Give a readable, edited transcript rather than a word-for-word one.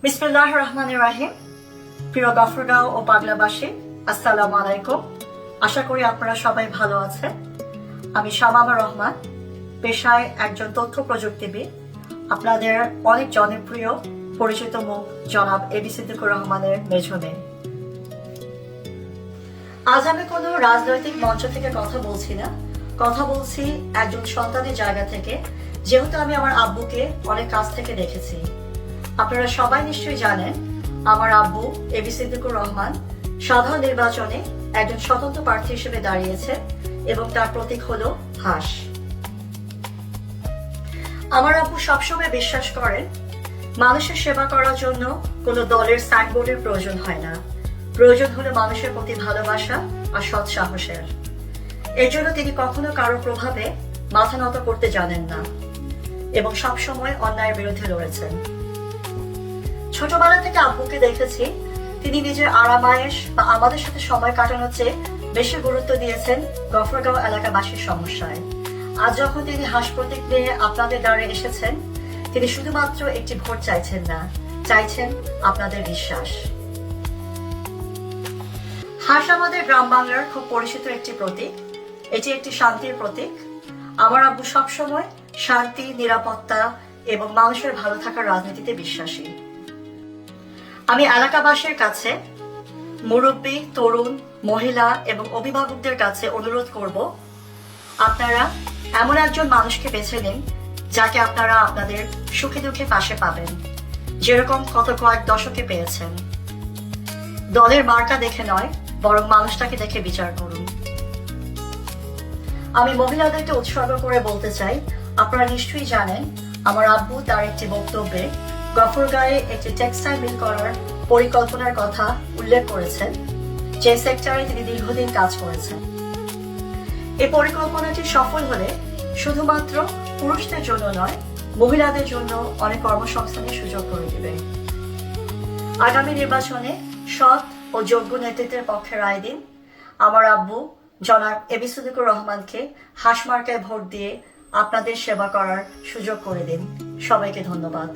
বিসমিল্লাহির রহমানির রহিম। প্রিয় গফরগাঁও ও পাগলাবাসী, আসসালামু আলাইকুম। আশা করি আপনারা সবাই ভালো আছেন। আমি শামামা রহমান, পেশায় একজন তথ্য প্রযুক্তিবিদ। আপনাদের অনেক জনপ্রিয় পরিচিত মুখ জনাব এবি সিদ্দিকুর রহমানের মেজ মেয়ে। আজ আমি কোনো রাজনৈতিক মঞ্চ থেকে কথা বলছি না, কথা বলছি একজন সন্তানের জায়গা থেকে, যেহেতু আমি আমার আব্বুকে অনেক কাছ থেকে দেখেছি। আপনারা সবাই নিশ্চয়ই জানেন আমার আব্বু এবি সিদ্দিকুর রহমান সাধারণ নির্বাচনে একজন স্বতন্ত্র প্রার্থী হিসেবে দাঁড়িয়েছে এবং তার প্রতীক হলো হাঁস। আমার আব্বু সবসময় বিশ্বাস করেন মানুষের সেবা করার জন্য কোনো দলের সাইনবোর্ডের প্রয়োজন হয় না, প্রয়োজন হলো মানুষের প্রতি ভালোবাসা আর সৎ সাহসের। এর জন্য তিনি কখনো কারো প্রভাবে মাথা নত করতে জানেন না এবং সবসময় অন্যায়ের বিরুদ্ধে লড়েছেন। ছোটবেলা থেকে আব্বুকে দেখেছি তিনি নিজের আরামায়েশ বা আমাদের সাথে সময় কাটানোর চেয়ে বেশি গুরুত্ব দিয়েছেন গফরগাঁও এলাকাবাসীর সমস্যায়। আজ যখন তিনি হাঁস প্রতীক নিয়ে আপনাদের দ্বারে এসেছেন, তিনি শুধুমাত্র একটি ভোট চাইছেন না, চাইছেন আপনাদের বিশ্বাস। হাঁস আমাদের গ্রাম বাংলার খুব পরিচিত একটি প্রতীক। এটি একটি শান্তির প্রতীক। আমার আব্বু সবসময় শান্তি, নিরাপত্তা এবং মানুষের ভালো থাকার রাজনীতিতে বিশ্বাসী। আমি এলাকাবাসীর কাছে, মুরব্বী, তরুণ, মহিলা এবং অভিভাবকদের কাছে অনুরোধ করব, আপনারা এমন একজন মানুষকে বেছে নিন যাকে আপনারা আপনাদের সুখে দুঃখে পাশে পাবেন, যেরকম গত কয়েক দশকে পেয়েছেন। দলের মার্কা দেখে নয়, বরং মানুষটাকে দেখে বিচার করুন। আমি মহিলাদেরকে উৎসর্গ করে বলতে চাই, আপনারা নিশ্চয়ই জানেন আমার আব্বু তার একটি বক্তব্যে গফরগাঁয়ে একটি টেক্সটাইল মিল করার পরিকল্পনার কথা উল্লেখ করেছেন, যে সেক্টরে তিনি দীর্ঘদিন কাজ করেছেন। এই পরিকল্পনাটি সফল হলে শুধুমাত্র পুরুষদের জন্য নয়, মহিলাদের জন্য অনেক কর্মসংস্থানের সুযোগ করে দিবে। আগামী নির্বাচনে সৎ ও যোগ্য নেতৃত্বের পক্ষে রায় দিন। আমার আব্বু জনাব এবি সিদ্দিকুর রহমানকে হাঁস মার্কায় ভোট দিয়ে আপনাদের সেবা করার সুযোগ করে দিন। সবাইকে ধন্যবাদ।